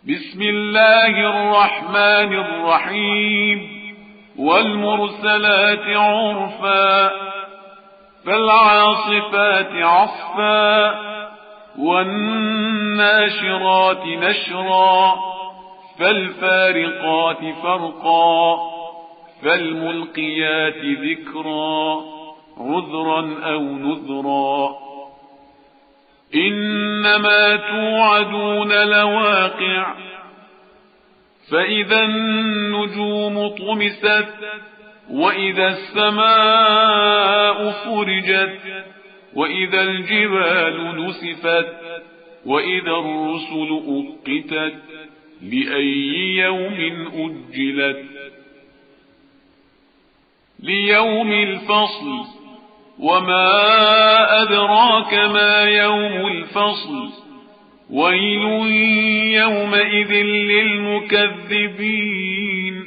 بسم الله الرحمن الرحيم والمرسلات عرفا فالعاصفات عصفا والناشرات نشرا فالفارقات فرقا فالملقيات ذكرا عذرا أو نذرا إنما توعدون لواقع فإذا النجوم طمست وإذا السماء فرجت وإذا الجبال نسفت وإذا الرسل أقتت لأي يوم أجلت ليوم الفصل وما أدراك ما يوم الفصل ويل يومئذ للمكذبين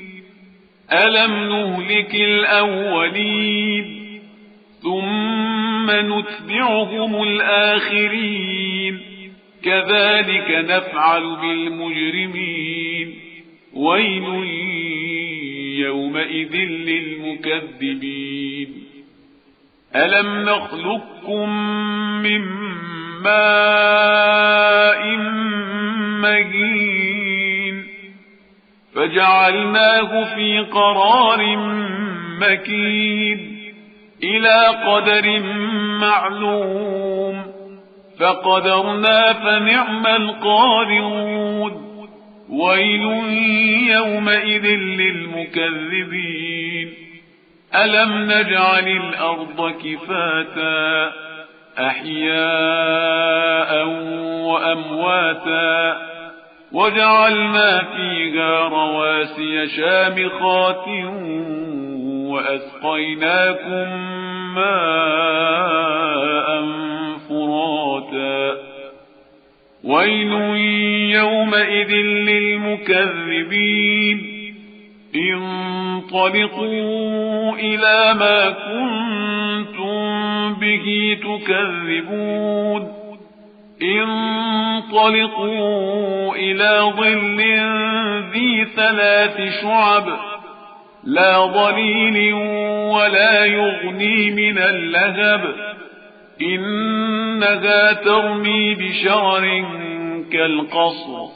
ألم نهلك الأولين ثم نتبعهم الآخرين كذلك نفعل بالمجرمين ويل يومئذ للمكذبين ألم نخلقكم من ماء مهين فجعلناه في قرار مكين إلى قدر معلوم فقدرنا فنعم القادرون ويل يومئذ للمكذبين ألم نجعل الأرض كفاتا أحياء وأمواتا وجعلنا فيها رواسي شامخات وأسقيناكم ماء فراتا ويل يومئذ للمكذبين انطلقوا إلى ما كنتم به تكذبون انطلقوا إلى ظل ذي 3 شعب لا ظليل ولا يغني من اللهب إنها ترمي بشرر كالقصر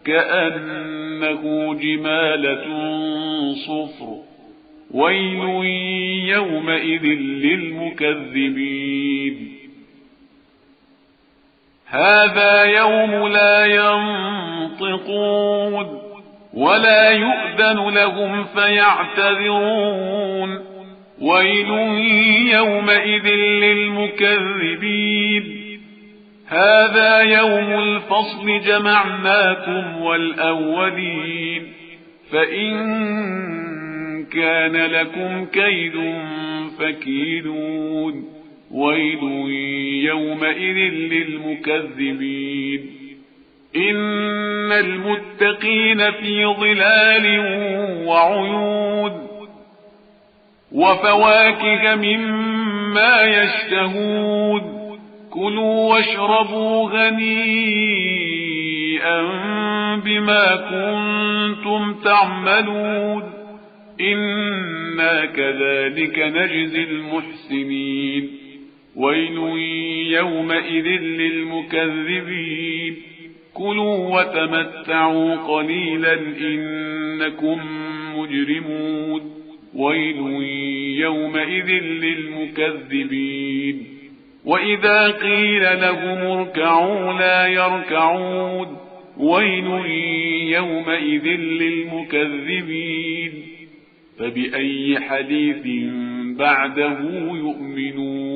كأنه جمالة صفر ويل يومئذ للمكذبين هذا يوم لا ينطقون ولا يؤذن لهم فيعتذرون ويل يومئذ للمكذبين هذا يوم الفصل جمعناكم والأولين فإن كان لكم كيد فكيدون ويل يومئذ للمكذبين إن المتقين في ظلال وعيون وفواكه مما يشتهون كلوا واشربوا هنيئا بما كنتم تعملون إنا كذلك نجزي المحسنين ويل يومئذ للمكذبين كلوا وتمتعوا قليلا إنكم مجرمون ويل يومئذ للمكذبين وإذا قيل لهم اركعوا لا يركعون ويل يومئذ للمكذبين فبأي حديث بعده يؤمنون